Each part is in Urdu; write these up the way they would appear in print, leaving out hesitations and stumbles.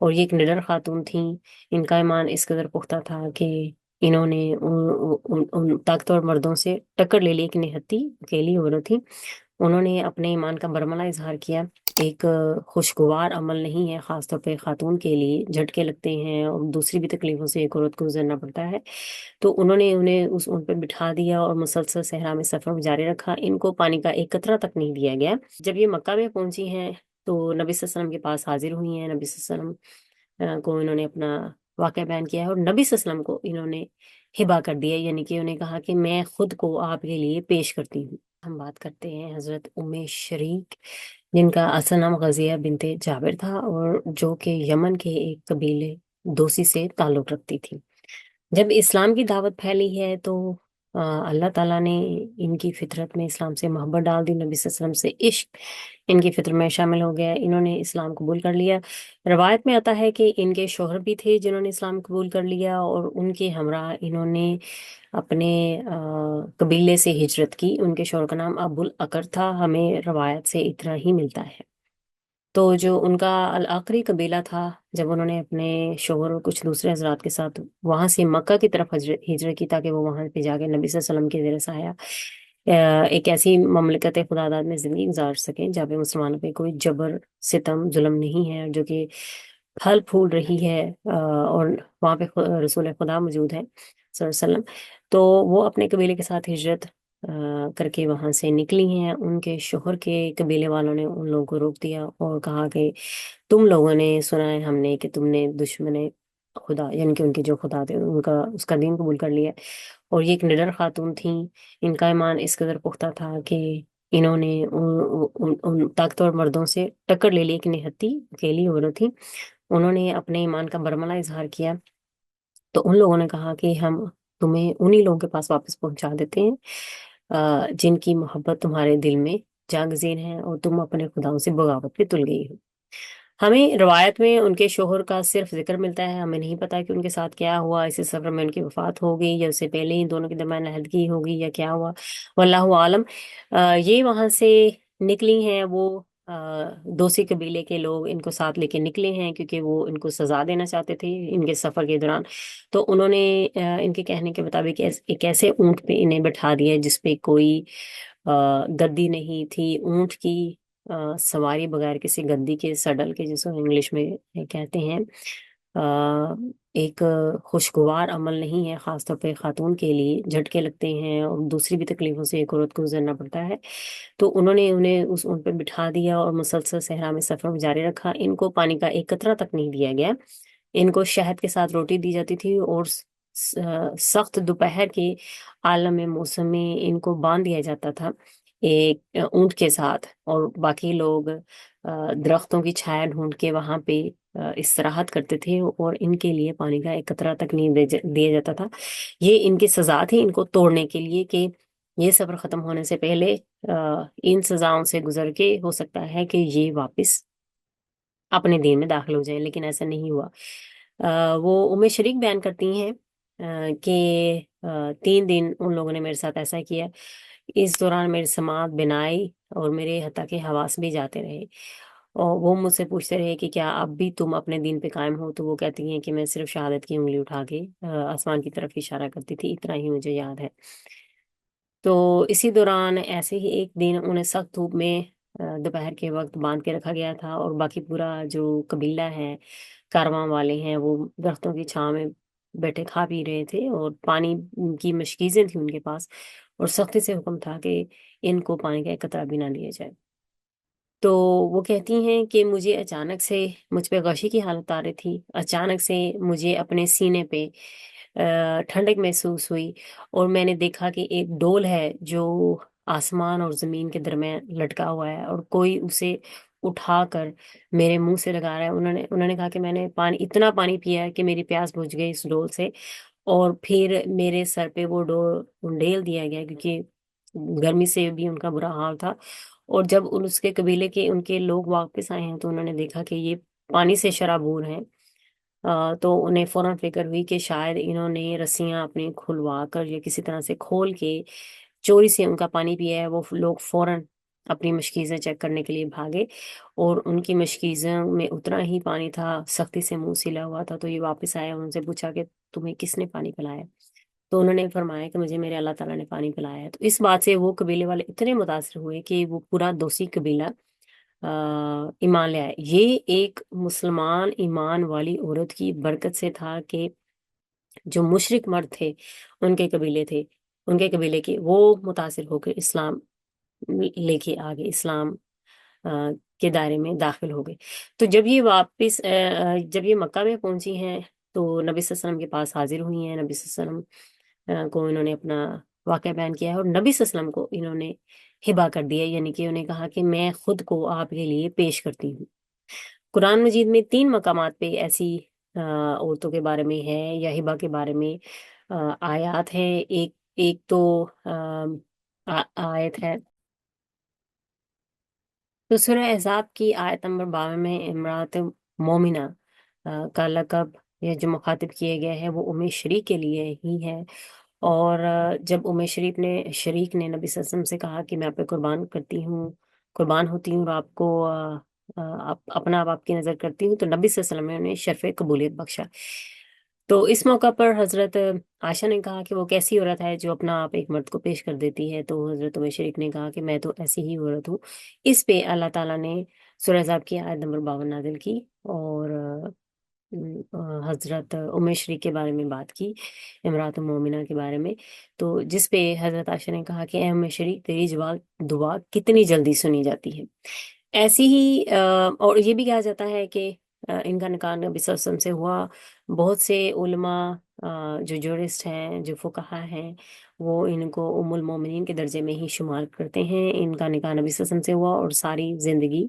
اور یہ ایک نڈر خاتون تھیں۔ ان کا ایمان اس قدر پختہ تھا کہ انہوں نے ان طاقتور مردوں سے ٹکر لے لی۔ ایک نہتی اکیلی عورت تھی، انہوں نے اپنے ایمان کا برملا اظہار کیا۔ ایک خوشگوار عمل نہیں ہے، خاص طور پہ خاتون کے لیے جھٹکے لگتے ہیں اور دوسری بھی تکلیفوں سے ایک عورت کو گزرنا پڑتا ہے۔ تو انہوں نے انہیں اس اونٹ پہ بٹھا دیا اور مسلسل صحرا میں سفر جاری رکھا۔ ان کو پانی کا ایک قطرہ تک نہیں دیا گیا۔ جب یہ مکہ میں پہنچی ہیں تو نبی صلی اللہ علیہ وسلم کے پاس حاضر ہوئی ہیں۔ نبی صلی اللہ علیہ وسلم کو انہوں نے اپنا واقعہ بیان کیا ہے، اور نبی صلی اللہ علیہ وسلم کو انہوں نے ہبا کر دیا، یعنی کہ انہیں کہا کہ میں خود کو آپ کے لیے پیش کرتی ہوں۔ ہم بات کرتے ہیں حضرت شریک، جن کا اصل نام غزیہ بنت جابر تھا، اور جو کہ یمن کے ایک قبیلے دوسی سے تعلق رکھتی تھی۔ جب اسلام کی دعوت پھیلی ہے تو اللہ تعالیٰ نے ان کی فطرت میں اسلام سے محبت ڈال دی۔ نبی صلی اللہ علیہ وسلم سے عشق ان کی فطرت میں شامل ہو گیا، انہوں نے اسلام قبول کر لیا۔ روایت میں آتا ہے کہ ان کے شوہر بھی تھے جنہوں نے اسلام قبول کر لیا، اور ان کے ہمراہ انہوں نے اپنے قبیلے سے ہجرت کی۔ ان کے شوہر کا نام ابو الاکر تھا، ہمیں روایت سے اتنا ہی ملتا ہے۔ تو جو ان کا العقری قبیلہ تھا، جب انہوں نے اپنے شوہر اور کچھ دوسرے حضرات کے ساتھ وہاں سے مکہ کی طرف ہجرت کی تاکہ وہ وہاں پہ جا کے نبی صلی اللہ علیہ وسلم کے زیر سایہ ایک ایسی مملکت خدا داد میں زندگی گزار سکیں جہاں پہ مسلمانوں پہ کوئی جبر ستم ظلم نہیں ہے، جو کہ پھل پھول رہی ہے، اور وہاں پہ رسول خدا موجود ہے صلی اللہ علیہ وسلم۔ تو وہ اپنے قبیلے کے ساتھ ہجرت کر کے وہاں سے نکلی ہیں۔ ان کے شوہر کے قبیلے والوں نے ان لوگوں کو روک دیا اور کہا کہ تم لوگوں نے سنا ہے ہم نے کہ تم نے دشمن خدا، یعنی کہ ان کے جو خدا تھے ان کا اس کا دین قبول کر لیا۔ اور یہ ایک نڈر خاتون تھیں، ان کا ایمان اس قدر پختہ تھا کہ انہوں نے ان طاقتور مردوں سے ٹکر لے لی۔ ایک نہتی اکیلی عورت تھی، انہوں نے اپنے ایمان کا برملا اظہار کیا۔ تو ان لوگوں نے کہا کہ ہم تمہیں انہی لوگوں کے پاس واپس پہنچا دیتے ہیں جن کی محبت تمہارے دل میں جاگزین ہے، اور تم اپنے خداؤں سے بغاوت پہ تل گئی ہو۔ ہمیں روایت میں ان کے شوہر کا صرف ذکر ملتا ہے، ہمیں نہیں پتا کہ ان کے ساتھ کیا ہوا، اسی سفر میں ان کی وفات ہو گئی یا اس سے پہلے ہی دونوں کے درمیان عہدگی ہو گئی یا کیا ہوا، واللہ عالم۔ یہ وہاں سے نکلی ہیں، وہ دوسی قبیلے کے لوگ ان کو ساتھ لے کے نکلے ہیں کیونکہ وہ ان کو سزا دینا چاہتے تھے ان کے سفر کے دوران۔ تو انہوں نے ان کے کہنے کے مطابق ایک ایسے اونٹ پہ انہیں بٹھا دیا جس پہ کوئی گدی نہیں تھی، اونٹ کی سواری بغیر کسی گدی کے، سڈل کے جس کو انگلش میں کہتے ہیں، ایک خوشگوار عمل نہیں ہے، خاص طور پہ خاتون کے لیے جھٹکے لگتے ہیں اور دوسری بھی تکلیفوں سے ایک عورت کو گزرنا پڑتا ہے۔ تو انہوں نے انہیں اس اونٹ پہ بٹھا دیا اور مسلسل صحرا میں سفر جاری رکھا۔ ان کو پانی کا ایک قطرہ تک نہیں دیا گیا۔ ان کو شہد کے ساتھ روٹی دی جاتی تھی، اور سخت دوپہر کے عالم موسم میں ان کو باندھ دیا جاتا تھا ایک اونٹ کے ساتھ، اور باقی لوگ درختوں کی چھایا ڈھونڈ کے وہاں پہ استراحت کرتے تھے، اور ان کے لیے پانی کا ایک قطرہ تک نہیں دیا جاتا تھا۔ یہ ان کی سزا تھی ان کو توڑنے کے لیے کہ یہ سفر ختم ہونے سے پہلے ان سزاؤں سے گزر کے ہو سکتا ہے کہ یہ واپس اپنے دین میں داخل ہو جائیں، لیکن ایسا نہیں ہوا۔ وہ شریک بیان کرتی ہیں کہ 3 دن ان لوگوں نے میرے ساتھ ایسا کیا، اس دوران میری سماعت بنائی اور میرے حتیٰ کہ حواس بھی جاتے رہے، اور وہ مجھ سے پوچھتے رہے کہ کیا اب بھی تم اپنے دین پہ قائم ہو؟ تو وہ کہتی ہیں کہ میں صرف شہادت کی انگلی اٹھا کے آسمان کی طرف اشارہ کرتی تھی، اتنا ہی مجھے یاد ہے۔ تو اسی دوران ایسے ہی ایک دن انہیں سخت دھوپ میں دوپہر کے وقت باندھ کے رکھا گیا تھا، اور باقی پورا جو قبیلہ ہے، کارواں والے ہیں، وہ درختوں کی چھاؤں میں بیٹھے کھا پی رہے تھے، اور پانی کی مشکیزیں تھیں ان کے پاس، اور سختی سے حکم تھا کہ ان کو پانی کا ایک قطرہ بھی نہ دیا جائے۔ تو وہ کہتی ہیں کہ مجھے اچانک سے مجھ پہ غشی کی حالت آ رہی تھی، اچانک سے مجھے اپنے سینے پہ ٹھنڈک محسوس ہوئی، اور میں نے دیکھا کہ ایک ڈول ہے جو آسمان اور زمین کے درمیان لٹکا ہوا ہے، اور کوئی اسے اٹھا کر میرے منہ سے لگا رہا ہے۔ انہوں نے کہا کہ میں نے اتنا پانی پیا کہ میری پیاس بجھ گئی اس ڈول سے، اور پھر میرے سر پہ وہ ڈول ڈھیل دیا گیا کیونکہ گرمی سے بھی ان کا برا حال تھا۔ اور جب اس کے قبیلے کے ان کے لوگ واپس آئے ہیں تو انہوں نے دیکھا کہ یہ پانی سے شرابور ہیں، تو انہیں فوراً فکر ہوئی کہ شاید انہوں نے رسیاں اپنی کھلوا کر یا کسی طرح سے کھول کے چوری سے ان کا پانی پیا ہے۔ وہ لوگ فوراً اپنی مشکیزیں چیک کرنے کے لیے بھاگے، اور ان کی مشکیزوں میں اتنا ہی پانی تھا، سختی سے منہ سلا ہوا تھا۔ تو یہ واپس آیا، ان سے پوچھا کہ تمہیں کس نے پانی پلایا؟ تو انہوں نے فرمایا کہ مجھے میرے اللہ تعالیٰ نے پانی پلایا ہے۔ تو اس بات سے وہ قبیلے والے اتنے متاثر ہوئے کہ وہ پورا دوسی قبیلہ ایمان لے آئے۔ یہ ایک مسلمان ایمان والی عورت کی برکت سے تھا کہ جو مشرک مرد تھے، ان کے قبیلے تھے، ان کے قبیلے کے، وہ متاثر ہو کے اسلام لے کے آگے، اسلام کے دائرے میں داخل ہو گئے۔ تو جب یہ واپس جب یہ مکہ میں پہنچی ہیں تو نبی صلی اللہ علیہ وسلم کے پاس حاضر ہوئی ہیں۔ نبی صلی اللہ علیہ وسلم کو انہوں نے اپنا واقعہ بیان کیا ہے، اور نبی صلی اللہ علیہ وسلم کو انہوں نے ہبا کر دیا، یعنی کہ انہیں کہا کہ میں خود کو آپ کے لیے پیش کرتی ہوں۔ قرآن مجید میں 3 مقامات پہ ایسی عورتوں کے بارے میں ہے یا ہبا کے بارے میں آیات ہیں۔ ایک ایک تو آیت ہے، تو سورہ احزاب کی آیت نمبر 52 میں امرات مومنہ کا لقب یا جو مخاطب کیے گئے ہیں وہ ام شریک کے لیے ہی ہے۔ اور جب ام شریک نے نبی صلی اللہ علیہ وسلم سے کہا کہ میں آپ پہ قربان ہوتی ہوں، اور آپ کو اپنا آپ کی نظر کرتی ہوں، تو نبی صلی اللہ علیہ وسلم نے انہیں شرف قبولیت بخشا۔ تو اس موقع پر حضرت عائشہ نے کہا کہ وہ کیسی عورت ہے جو اپنا آپ ایک مرد کو پیش کر دیتی ہے؟ تو حضرت ام شریک نے کہا کہ میں تو ایسی ہی عورت ہوں۔ اس پہ اللہ تعالیٰ نے سورہ احزاب کی آیت نمبر 52 نازل کی، اور حضرت ام شریک کے بارے میں بات کی، امرات مومنہ کے بارے میں۔ تو جس پہ حضرت عائشہ نے کہا کہ اے ام شریک، تیری دعا کتنی جلدی سنی جاتی ہے۔ ایسی ہی اور یہ بھی کہا جاتا ہے کہ ان کا نکاح نبی صلی اللہ علیہ وسلم سے ہوا۔ بہت سے علماء جو جورسٹ ہیں، جو فقہا ہیں، وہ ان کو ام المومنین کے درجے میں ہی شمار کرتے ہیں۔ ان کا نکاح نبی صلی اللہ علیہ وسلم سے ہوا، اور ساری زندگی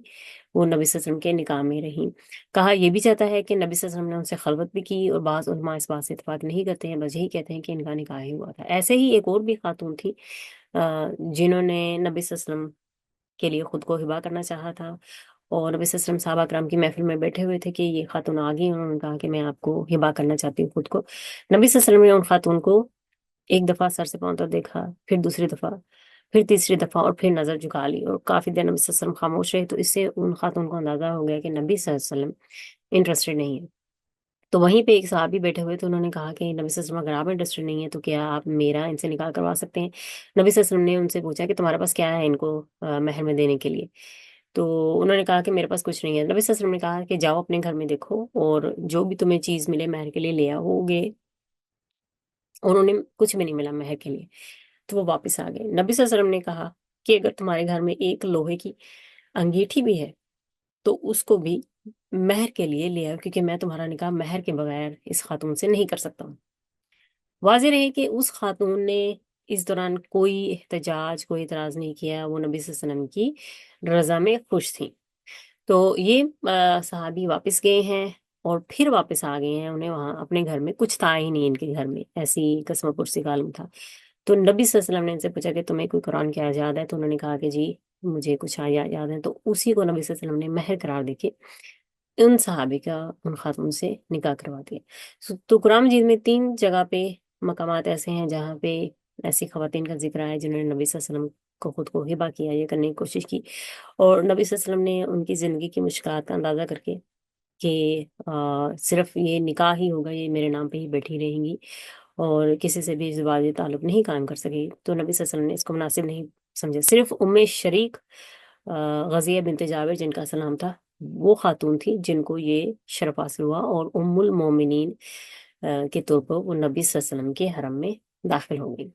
وہ نبی صلی اللہ علیہ وسلم کے نکاح میں رہیں۔ کہا یہ بھی جاتا ہے کہ نبی صلی اللہ علیہ وسلم نے ان سے خلوت بھی کی، اور بعض علماء اس بات سے اتفاق نہیں کرتے ہیں، بس یہی کہتے ہیں کہ ان کا نکاح ہی ہوا تھا۔ ایسے ہی ایک اور بھی خاتون تھی جنہوں نے نبی صلی اللہ علیہ وسلم کے لیے خود کو ہبا کرنا چاہا تھا، اور نبی صلی اللہ علیہ وسلم صحابہ کرام کی محفل میں بیٹھے ہوئے تھے کہ یہ خاتون آ گئی، انہوں نے کہا کہ میں آپ کو ہبا کرنا چاہتی ہوں خود کو۔ نبی صلی اللہ علیہ وسلم نے ان خاتون کو ایک دفعہ سر سے پاؤں تک دیکھا، پھر دوسری دفعہ، پھر تیسری دفعہ، اور پھر نظر جھکا لی، اور کافی دیر نبی صلی اللہ علیہ وسلم خاموش رہے۔ تو اس سے ان خاتون کو اندازہ ہو گیا کہ نبی صلی اللہ علیہ وسلم انٹرسٹڈ نہیں ہے۔ تو وہیں پہ ایک صحابی بیٹھے ہوئے تھے، انہوں نے کہا کہ نبی صلی اللہ علیہ وسلم اگر آپ انٹرسٹڈ نہیں ہے تو کیا آپ میرا ان سے نکاح کروا سکتے ہیں؟ نبی صلی اللہ علیہ وسلم نے ان سے پوچھا کہ تمہارے پاس کیا ہے ان کو مہر میں دینے کے لیے؟ تو انہوں نے کہا کہ میرے پاس کچھ نہیں ہے۔ نبی صلی اللہ علیہ وسلم نے کہا کہ جاؤ اپنے گھر میں دیکھو، اور جو بھی تمہیں چیز ملے مہر کے لیے لے آؤ گے۔ انہوں نے کچھ بھی نہیں ملا مہر کے لیے، تو وہ واپس آ گئے۔ نبی صلی اللہ علیہ وسلم نے کہا کہ اگر تمہارے گھر میں ایک لوہے کی انگیٹھی بھی ہے تو اس کو بھی مہر کے لیے لے آؤ، کیونکہ میں تمہارا نکاح مہر کے بغیر اس خاتون سے نہیں کر سکتا ہوں۔ واضح رہے کہ اس خاتون نے اس دوران کوئی احتجاج، کوئی اعتراض نہیں کیا، وہ نبی صلی اللہ علیہ وسلم کی رضا میں خوش تھی۔ تو یہ صحابی واپس گئے ہیں، اور پھر واپس آ گئے ہیں، انہیں وہاں اپنے گھر میں کچھ تھا ہی نہیں، ان کے گھر میں ایسی قسم پرسی کا عالم تھا۔ تو نبی صلی اللہ علیہ وسلم نے ان سے پوچھا کہ تمہیں کوئی قرآن کی آیت یاد ہے؟ تو انہوں نے کہا کہ جی مجھے کچھ آیات یاد ہیں۔ تو اسی کو نبی صلی اللہ علیہ وسلم نے مہر قرار دے کے ان صحابی کا ان خاتون سے نکاح کروا دیا۔ تو قرآن مجید میں 3 جگہ پہ مقامات ایسے ہیں جہاں پہ ایسی خواتین کا ذکر آیا جنہوں نے نبی صلی اللہ علیہ وسلم کو خود کو ہبا کیا، یہ کرنے کی کوشش کی، اور نبی صلی اللہ علیہ وسلم نے ان کی زندگی کی مشکلات کا اندازہ کر کے کہ صرف یہ نکاح ہی ہوگا، یہ میرے نام پہ ہی بیٹھی رہیں گی اور کسی سے بھی ازدواجی تعلق نہیں قائم کر سکے، تو نبی صلی اللہ علیہ وسلم نے اس کو مناسب نہیں سمجھا۔ صرف ام شریک غزیہ بنت جابر جن کا سلام تھا، وہ خاتون تھی جن کو یہ شرف حاصل ہوا، اور ام المومنین کے طور پر وہ نبی صلی اللہ علیہ وسلم کے حرم میں داخل ہو گئی۔